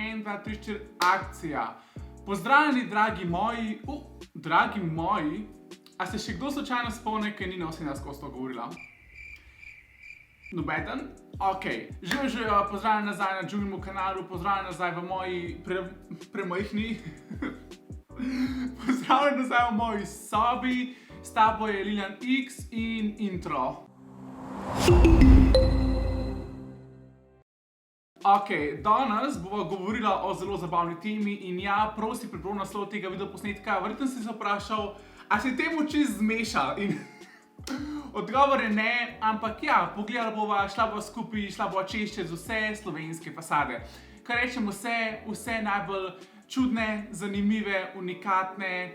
1, 2, 3, 4, akcija. Pozdravljeni, dragi moji, a se še kdo slučajno spomni, kaj Nina 18 govorila? Nobeden? Ok. Živijo, pozdravljeni nazaj na Džungljemu kanalu, pozdravljeni nazaj v moji premojhni. Pozdravljeni nazaj v moji sobi, s tabo je Lilian X in intro. Ok, danes bova govorila o zelo zabavni temi in ja, prav si prebral naslov tega videoposnetka, verjetno si se vprašal, a se temu čisto zmeša in odgovor je ne, ampak ja, pogledala bova, šla bova skupaj, šla bova čez vse slovenske fasade. Kar rečem vse najbolj čudne, zanimive, unikatne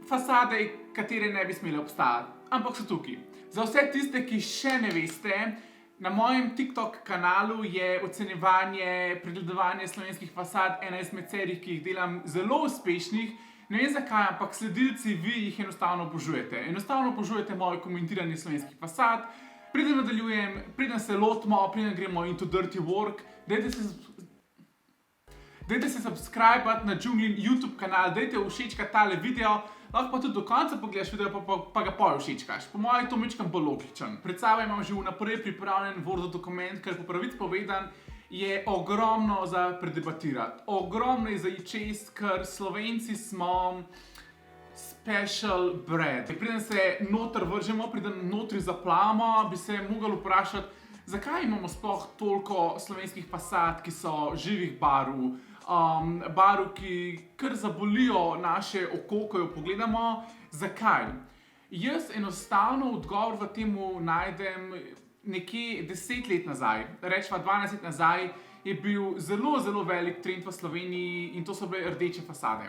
fasade, katere ne bi smele obstajati, ampak so tukaj. Za vse tiste, ki še ne veste, na mojem TikTok kanalu je ocenjevanje, pregledovanje slovenskih fasad ena izmed serij, ki jih delam zelo uspešnih. Ne vem zakaj, ampak sledilci vi jih enostavno obožujete. Enostavno obožujete moje komentiranje slovenskih fasad. Preden nadaljujem, preden se lotimo, preden gremo into dirty work, dajte se subscribe na Džungljin YouTube kanal, dajte všečkati tale video, lahko pa tudi do konca pogledaš video, pa ga pol všečkaš. Po mojem je to mičkam bolj logičen. Pred sabo imam že vnaprej pripravljen Word dokument, ker po pravici povedan je ogromno za predebatirati. Ogromno je za iti čez, ker Slovenci smo special breed. Preden se noter vržemo, preden notri zaplavamo, bi se mogli vprašati, zakaj imamo sploh toliko slovenskih fasad, ki so živih barv, barv, ki kar zabolijo naše oko, ko jo pogledamo. Zakaj? Jaz enostavno odgovor v temu najdem nekje 10 let nazaj, rečva 12 let nazaj, je bil zelo velik trend v Sloveniji in to so bile rdeče fasade.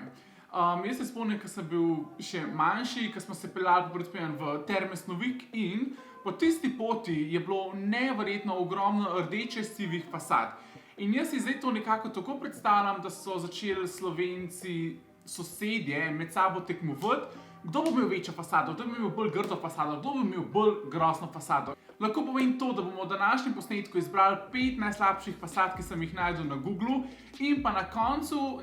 Jaz se spomnim, ko sem bil še manjši, ko smo se peljali v Terme Snovik in po tisti poti je bilo neverjetno ogromno rdeče sivih fasad. In jaz si zdaj to nekako tako predstavljam, da so začeli Slovenci, sosedje, med sabo tekmovati, kdo bo imel večjo fasado, kdo bo imel bolj grdo fasado, kdo bo imel bolj grozno fasado. Lahko povem to, da bomo v današnjem posnetku izbrali 5 najslabših fasad, ki sem jih našel na Googlu, in pa na koncu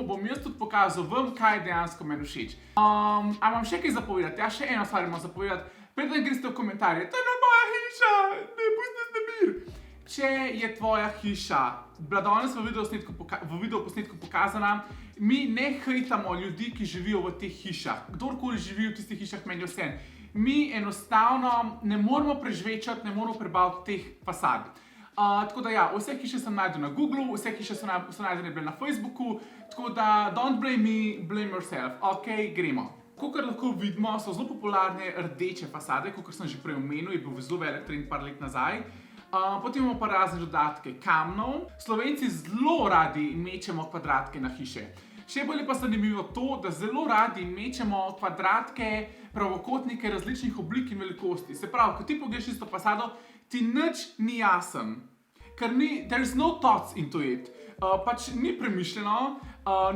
bom jaz tudi pokazal vam, kaj dejansko meni všeč. A imam še kaj zapovedati? Ja, še eno stvar imam zapovedati. Preden greste v komentarje, to je moja hiša, ne pusti me mir. Če je tvoja hiša bila danes v videoposnetku pokazana, mi ne hejtamo ljudi, ki živijo v teh hišah. Kdorkoli živi v tistih hišah, meni je vseeno. Mi enostavno ne moramo prežvečati, ne moramo prebaviti teh fasad. Tako da ja, vse hiše sem našel na Googlu, vse hiše so najdene bile na Facebooku, tako da don't blame me, blame yourself. Ok, gremo. Kakor lahko vidimo, so zelo popularne rdeče fasade, kakor sem že prej omenil, je bil zelo velik trend par let nazaj. Potem imamo pa razne dodatke kamnov. Slovenci zelo radi mečemo kvadratke na hiše. Še bolj je pa zanimivo to, da zelo radi mečemo kvadratke, pravokotnike različnih oblik in velikosti. Se pravi, ko ti pogledaš isto fasado, ti nič ni jasen. Ker there's no thoughts into it. Pač ni premišljeno,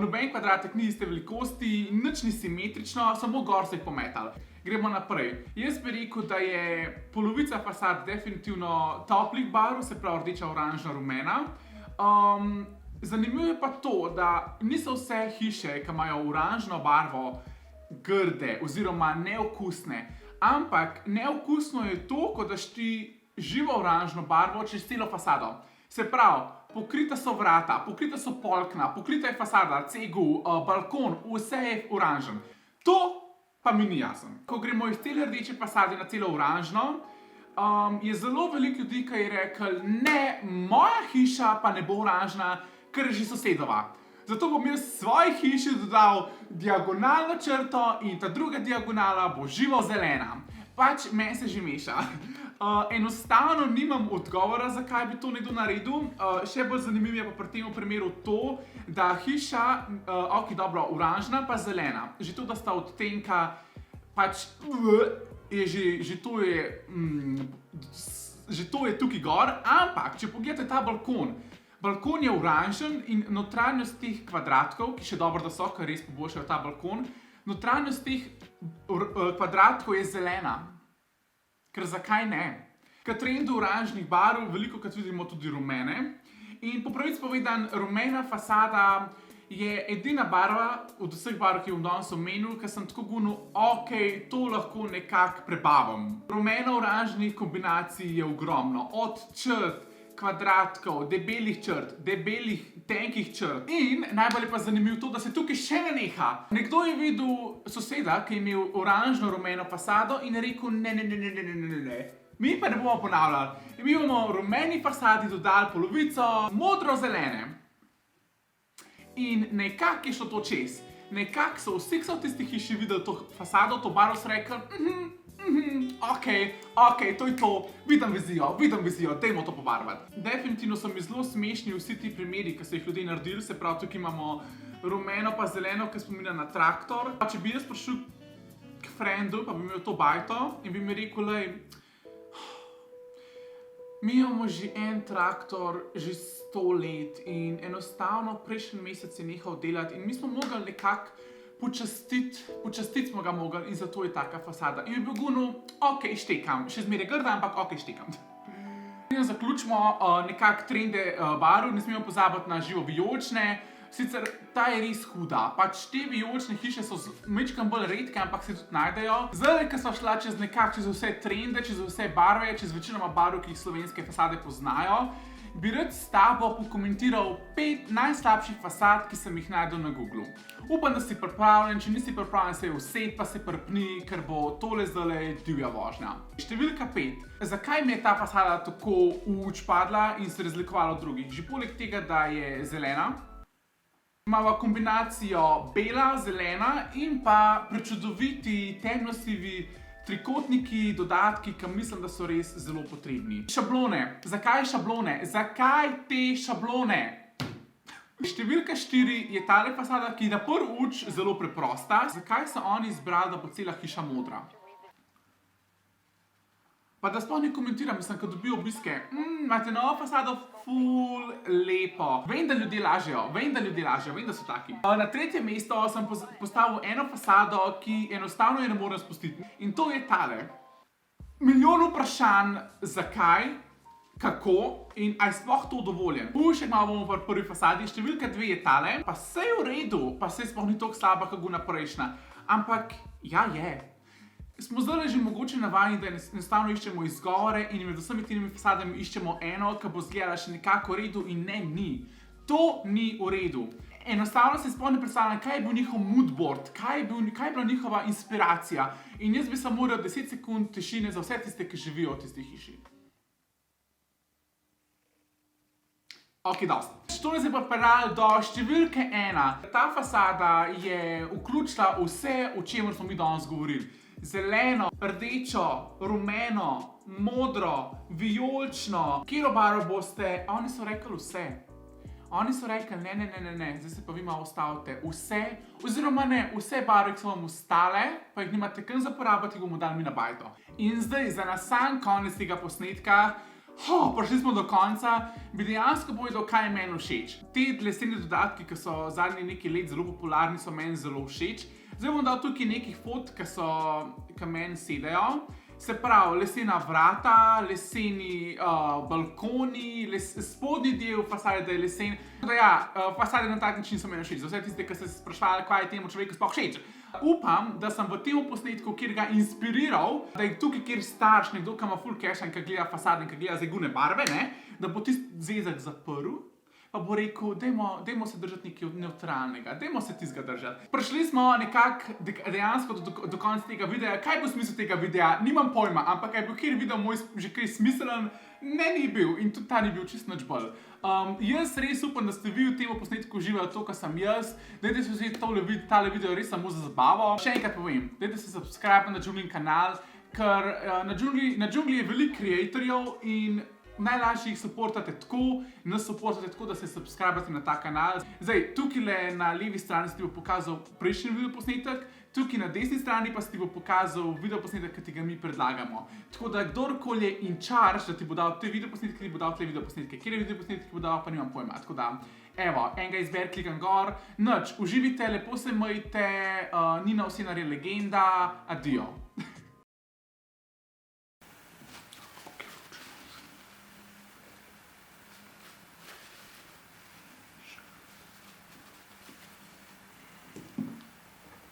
noben kvadratek ni iste velikosti, nič ni simetrično, samo gor se jih pometali. Gremo naprej. Jaz bi rekel, da je polovica fasad definitivno toplih barv, se pravi rdeča, oranžna, rumena. Zanimivo je pa to, da niso vse hiše, ki imajo oranžno barvo, grde oziroma neokusne. Ampak neokusno je to, ko daš ti živo oranžno barvo čez celo fasado. Se pravi, pokrita so vrata, pokrita so polkna, pokrita je fasada, cegel, balkon, vse je oranžen. To pa mi ni jasen. Ko gremo iz cele rdeče fasade na celo oranžno, je zelo veliko ljudi, ki je rekel, ne, moja hiša pa ne bo oranžna, ker je že sosedova. Zato bom jaz svoji hiši dodal diagonalno črto in ta druga diagonala bo živo zelena. Pač meni se že meša. Enostavno nimam odgovora, zakaj bi to nekdo naredil. Še bolj zanimivo je pa pri tem primeru to, da hiša, ok, dobro, oranžna pa zelena. Že to, da sta odtenka, pač, že to je tukaj gor, ampak, če pogledate ta balkon, balkon je oranžen in notranjost teh kvadratkov, ki še dobro, da so, ker res poboljšajo ta balkon, notranjost teh kvadratkov je zelena. Ker zakaj ne? K trendu oranžnih barv velikokrat vidimo tudi rumene In po pravici povedan, rumena fasada je edina barva od vseh barv, ki jo bom danes omenil, ker sem tako gunil, ok, to lahko nekako prebavim. Rumeno-oranžnih kombinacij je ogromno, od črt, kvadratkov, debelih črt, debelih, tenkih črt. In najbolj je pa zanimivo to, da se tukaj še ne neha. Nekdo je videl soseda, ki je imel oranžno-rumeno fasado in je rekel, ne. Mi pa ne bomo ponavljali. Mi bomo v rumeni fasadi dodali polovico modro-zelene. In nekako je šlo to čez. Nekako so vsi, ki so v tisti hiši videli to fasado, to barvo, so rekli, ok, to je to, vidim vizijo, dajmo to pobarvati. Definitivno so mi zelo smešni vsi ti primeri, ki so jih ljudje naredili, se pravi, tukaj imamo rumeno pa zeleno, ki spominja na traktor. Če bi jaz prišel k frendu, pa bi imel to bajto in bi mi rekel, mi imamo že en traktor, že 100 let in enostavno prejšnji mesec je nehal delati in mi smo mogli nekako počastiti smo ga mogli in zato je taka fasada. In bi bil gunil, ok, štekam, še zmeraj grda, ampak ok, štekam. Zaključimo nekako trende barv, ne smemo pozabiti na živo vijolične. Sicer ta je res huda, pač te vijolične hiše so majčkeno bolj redke, ampak se tudi najdejo. Zdaj, ko so šla čez vse trende, čez vse barve, čez večinoma barv, ki jih slovenske fasade poznajo, bi rad s tabo pokomentiral 5 najslabših fasad, ki sem jih našel na Googlu. Upam, da si pripravljen, če nisi pripravljen, se used pa se prpni, ker bo tole zdajle divja vožnja. Številka 5. Zakaj mi je ta fasada tako v oči padla in se razlikovala od drugih? Že poleg tega, da je zelena, imamo kombinacijo bela, zelena in pa prečudoviti temnosivi trikotniki, dodatki, ki mislim, da so res zelo potrebni. Šablone. Zakaj šablone? Zakaj te šablone? Številka 4 je tale fasada, ki je na prvi oči zelo preprosta. Zakaj so oni izbrali, da bo cela hiša modra? Pa da sploh ne komentiram, mislim, ko dobijo obiske. Imate novo fasado, ful lepo. Vem, da ljudje lažejo, vem, da so taki. Na tretje mesto sem postavil eno fasado, ki enostavno je ne morem spustiti. In to je tale. Milijon vprašanj, zakaj, kako in a je sploh to dovoljen. Še malo bomo v prvi fasadi, številka 2 je tale. Pa saj je v redu, pa saj sploh ni toliko slaba, kako guna prejšnja. Ampak, ja je. Smo zdaj že mogoče navajeni, da enostavno iščemo izgovore in med vsemi temi fasadami iščemo eno, ki bo izgledala še nekako v redu in ne, ni. To ni v redu. Enostavno se sploh ne predstavljam, kaj je bil njihov moodboard, kaj je bila njihova inspiracija. In jaz bi samo moral 10 sekund tišine za vse tiste, ki živijo v tisti hiši. Ok, dosti. Tole se pa peral do številke 1. Ta fasada je vključila vse, o čemer smo mi danes govorili. Zeleno, rdečo, rumeno, modro, vijolično. Katero barvo boste? Oni so rekli vse. Oni so rekli ne, zdaj se pa vi malo ustavite. Vse, oziroma ne, vse barve, ki so vam ostale, pa jih nimate kam za porabiti, jih bomo dali mi na bajto. In zdaj, za sam konec tega posnetka, prišli smo do konca, bi dejansko povedal, kaj je meni všeč. Te leseni dodatki, ki so zadnji nekaj let zelo popularni, so meni zelo všeč. Zdaj bom dal tukaj nekih fot, ki meni sedajo. Se pravi, lesena vrata, leseni balkoni, spodnji del fasade, da je lesen. Fasade na tak način so meni všeč. Za vse tiste, ki ste se sprašvali, kaj je temu človeku sploh všeč. Upam, da sem v tem posnetku, kjer ga inspiriral, da je tukaj kjer starš, nekdo, ki ima full cash in ki gleda fasade in ki gleda zdaj gune barve, da bo tisti zvezek zaprl. Pa bo rekel, dajmo se držati nekaj neutralnega, dajmo se tistega držati. Prišli smo nekako dejansko do konca tega videa. Kaj bo smisel tega videa? Nimam pojma, ampak je bil kjer video moj že kaj smiselen? Ne, ni bil in tudi ta ni bil čisto nič bolj. Jaz res upam, da ste vi v tem posnetku uživali to, kar sem jaz. Dajte se vzeti tale video res samo za zabavo. Še enkrat povem, dajte se subscribe na Džunglin kanal, ker na Džungli je veliko kreatorjev in najlažje jih supportate tako, nas supportate tako, da se subscribate na ta kanal. Zdaj, tukaj na levi strani se ti bo pokazal prejšnji videoposnetek, tukaj na desni strani pa se ti bo pokazal videoposnetek, ki ti ga mi predlagamo. Tako da kdorkoli je in charge, da ti bo dal te videoposnetke, ti bo dal te videoposnetke. Kjer je videoposnetek, ki bo dal, pa nimam pojma. Tako da, evo, enega izber, klikam gor. Nič, uživite, lepo se mojte, Nina Osenarje legenda, adijo.